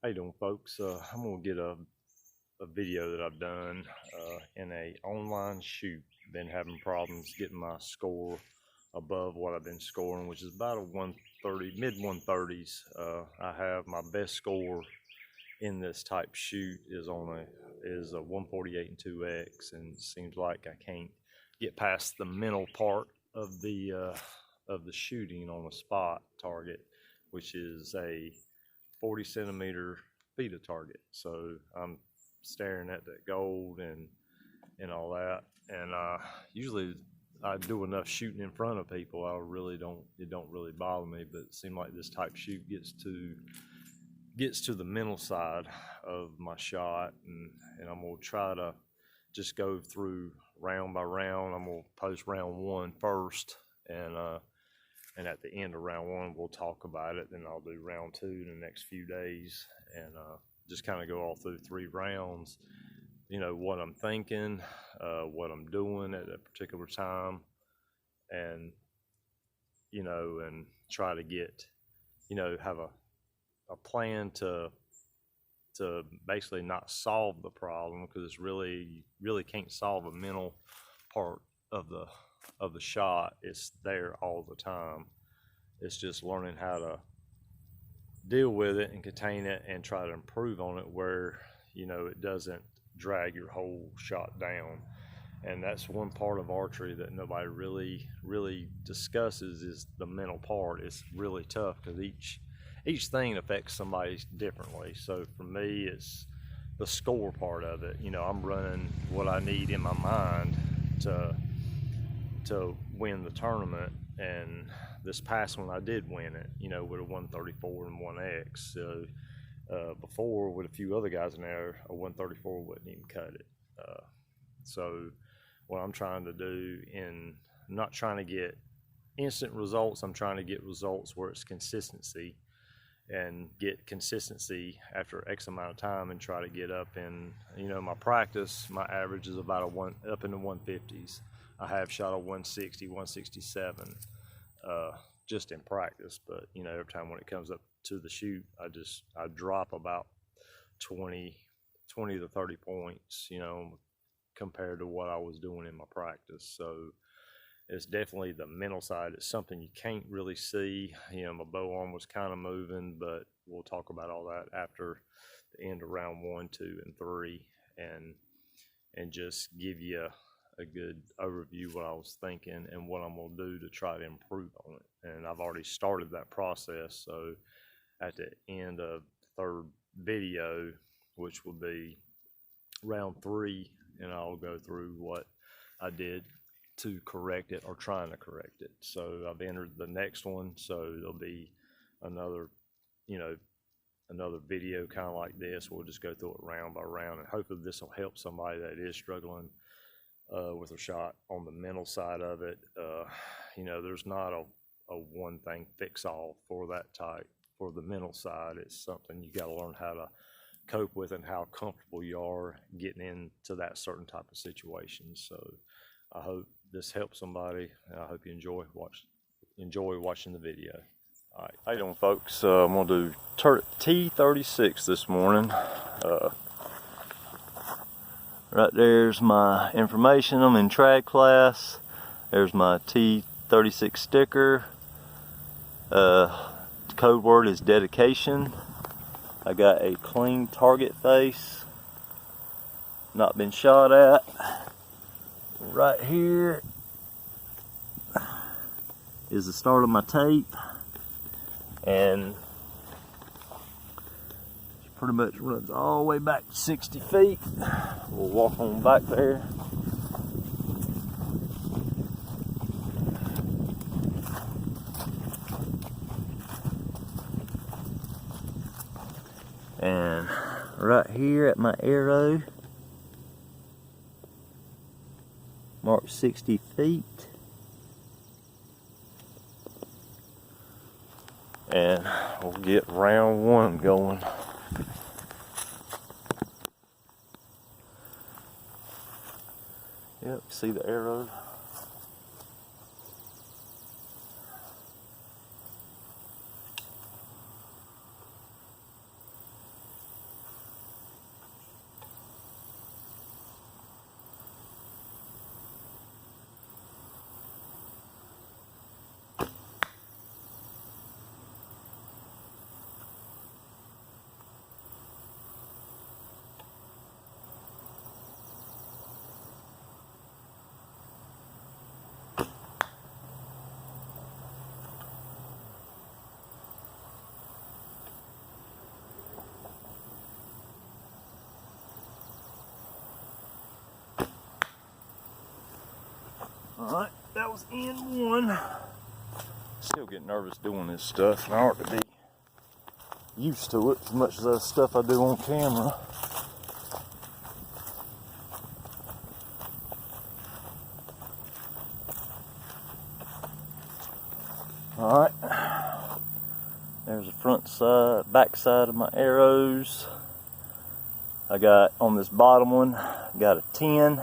How you doing, folks? I'm gonna get a video that I've done in a online shoot. Been having problems getting my score above what I've been scoring, which is about a 130, mid 130s. I have my best score in this type shoot is a 148 and 2x, and it seems like I can't get past the mental part of the shooting on a spot target, which is a 40 centimeter feet of target. So I'm staring at that gold and all that. And usually I do enough shooting in front of people. It don't really bother me, but it seems like this type shoot gets to the mental side of my shot, and I'm gonna try to just go through round by round. I'm gonna post round one first, and at the end of round one, we'll talk about it. Then I'll do round two in the next few days, and just kind of go all through 3 rounds. You know, what I'm thinking, what I'm doing at a particular time, and, you know, and try to get, you know, have a plan to basically not solve the problem, because it's really can't solve a mental part of the shot. It's there all the time. It's just learning how to deal with it and contain it and try to improve on it where, you know, it doesn't drag your whole shot down. And that's one part of archery that nobody really discusses, is the mental part. It's really tough because each thing affects somebody differently. So for me, it's the score part of it. You know, I'm running what I need in my mind to win the tournament, and this past one I did win it, you know, with a 134 and 1x. So before, with a few other guys in there, a 134 wouldn't even cut it. So what I'm trying to do, I'm not trying to get instant results, I'm trying to get results where it's consistency, and get consistency after X amount of time, and try to get up in, you know, my practice, my average is about up in the 150s. I have shot a 160, 167 just in practice, but, you know, every time when it comes up to the shoot, I drop about 20 to 30 points, you know, compared to what I was doing in my practice. So it's definitely the mental side. It's something you can't really see. You know, my bow arm was kind of moving, but we'll talk about all that after the end of round 1, 2, and 3, and just give you a good overview what I was thinking and what I'm gonna do to try to improve on it. And I've already started that process. So at the end of the 3rd video, which will be round 3, and I'll go through what I did to correct it, or trying to correct it. So I've entered the next one, so there'll be another, you know, another video kind of like this. We'll just go through it round by round, and hopefully this will help somebody that is struggling with a shot on the mental side of it. You know, there's not a one thing fix all for that type. For the mental side, it's something you got to learn how to cope with and how comfortable you are getting into that certain type of situation. So I hope this helps somebody, and I hope you enjoy watching the video. All right, how you doing, folks? I'm gonna do T36 this morning. Right there's my information. I'm in trad class. There's my T36 sticker. The code word is dedication. I got a clean target face, not been shot at. Right here is the start of my tape, and pretty much runs all the way back to 60 feet. We'll walk on back there. And right here at my arrow, mark 60 feet. And we'll get round 1 going. Yep, see the arrow? Alright, that was end one. Still get nervous doing this stuff, and I ought to be used to it as much as that stuff I do on camera. Alright, there's the front side, back side of my arrows. I got on this bottom one, got a 10.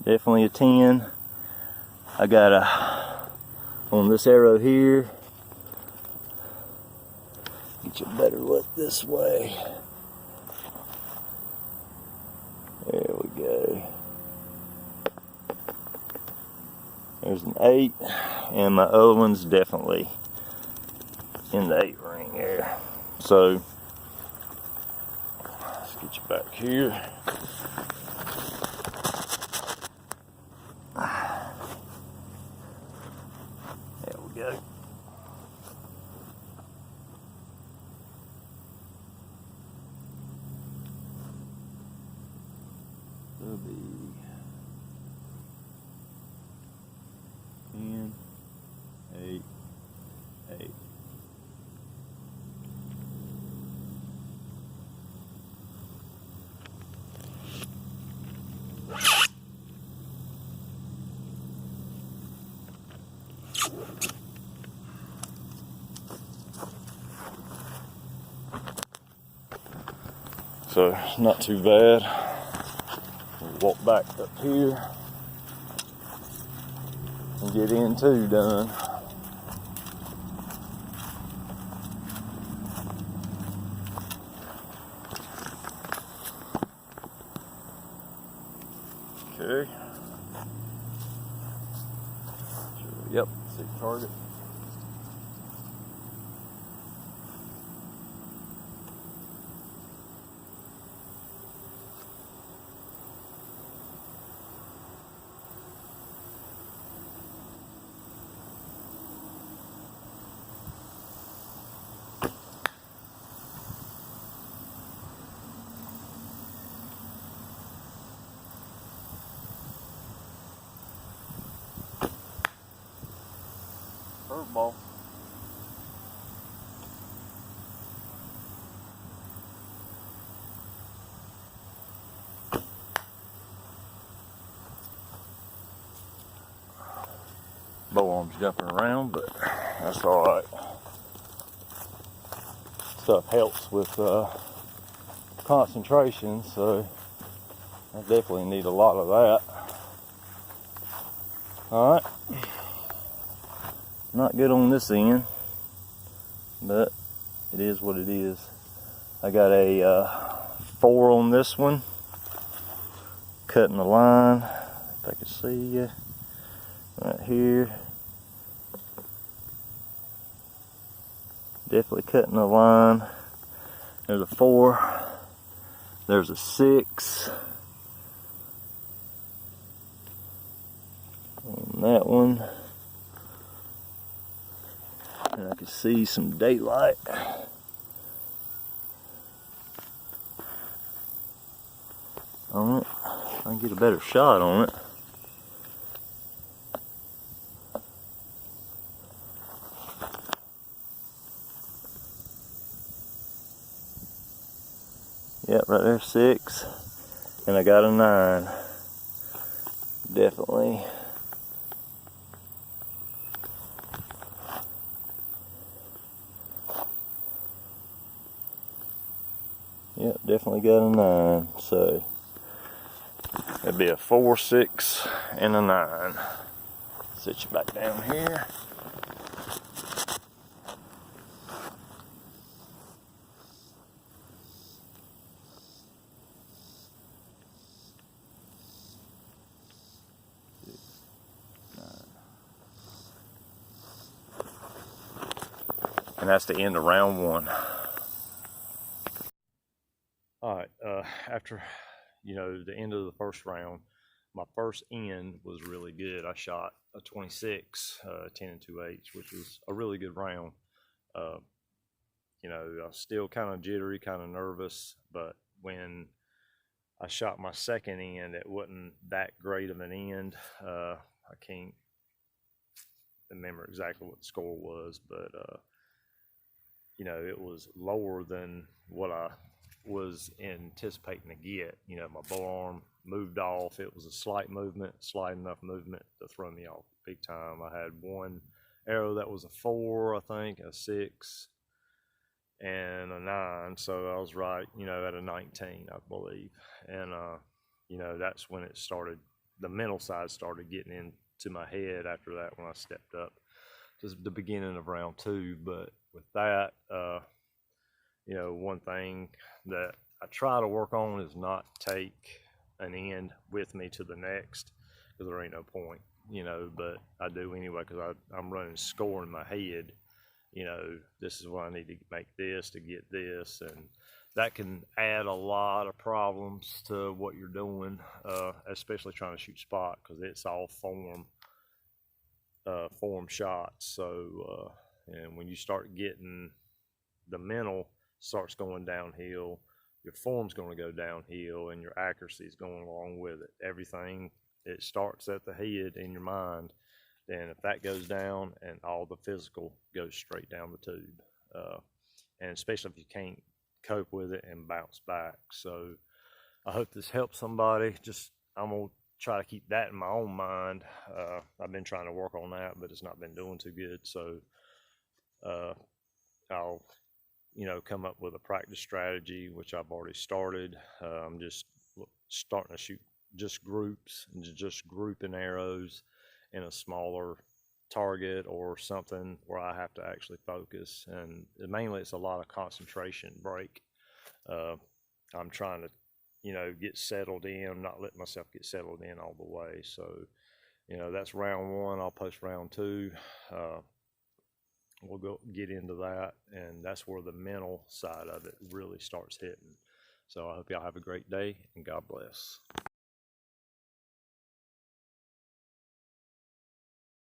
Definitely a 10. I got on this arrow here, get you a better look this way. There we go. There's an 8, and my other one's definitely in the 8 ring there. So let's get you back here. There we go. It'll be 10, 8, 8. So not too bad. We'll walk back up here and get in two done. Okay. Yep, see target. Curveball. Bow arm's jumping around, but that's all right. Stuff helps with concentration, so I definitely need a lot of that. All right. Not good on this end, but it is what it is. I got a 4 on this one, cutting the line, if I can see you, right here. Definitely cutting the line. There's a 4, there's a 6 on that one. And I can see some daylight. On it. I can get a better shot on it. Yep, right there, 6. And I got a 9. Definitely. Yep, definitely got a 9. So it'd be a 4, 6, and a 9. Sit you back down here. And that's the end of round 1. All right, after, the end of the first round, my first end was really good. I shot a 26, 10 and 2/8, which was a really good round. I was still kind of jittery, kind of nervous, but when I shot my second end. It wasn't that great of an end. I can't remember exactly what the score was, but you know, it was lower than what I was anticipating to get. You know, my bow arm moved off. It was a slight movement, slight enough movement to throw me off big time. I had one arrow that was a 4, I think, a 6, and a 9. So I was right, you know, at a 19, I believe. And, you know, that's when it started, the mental side started getting into my head after that when I stepped up. Just the beginning of round 2. But with that, you know, one thing that I try to work on is not take an end with me to the next, because there ain't no point, you know, but I do anyway, because I'm running score in my head. You know, this is what I need to make this to get this, and that can add a lot of problems to what you're doing, especially trying to shoot spot, because it's all form shots. So and when you start getting, the mental starts going downhill, your form's going to go downhill, and your accuracy is going along with it. Everything, it starts at the head in your mind. Then if that goes down, and all the physical goes straight down the tube, and especially if you can't cope with it and bounce back. So I hope this helps somebody. Just, I'm gonna try to keep that in my own mind. I've been trying to work on that, but it's not been doing too good. So I'll, you know, come up with a practice strategy, which I've already started. I'm just starting to shoot just groups, and just grouping arrows in a smaller target or something where I have to actually focus. And mainly it's a lot of concentration break. I'm trying to, you know, get settled in, not let myself get settled in all the way. So, you know, that's round 1. I'll post round 2. We'll go get into that, and that's where the mental side of it really starts hitting. So I hope y'all have a great day, and God bless.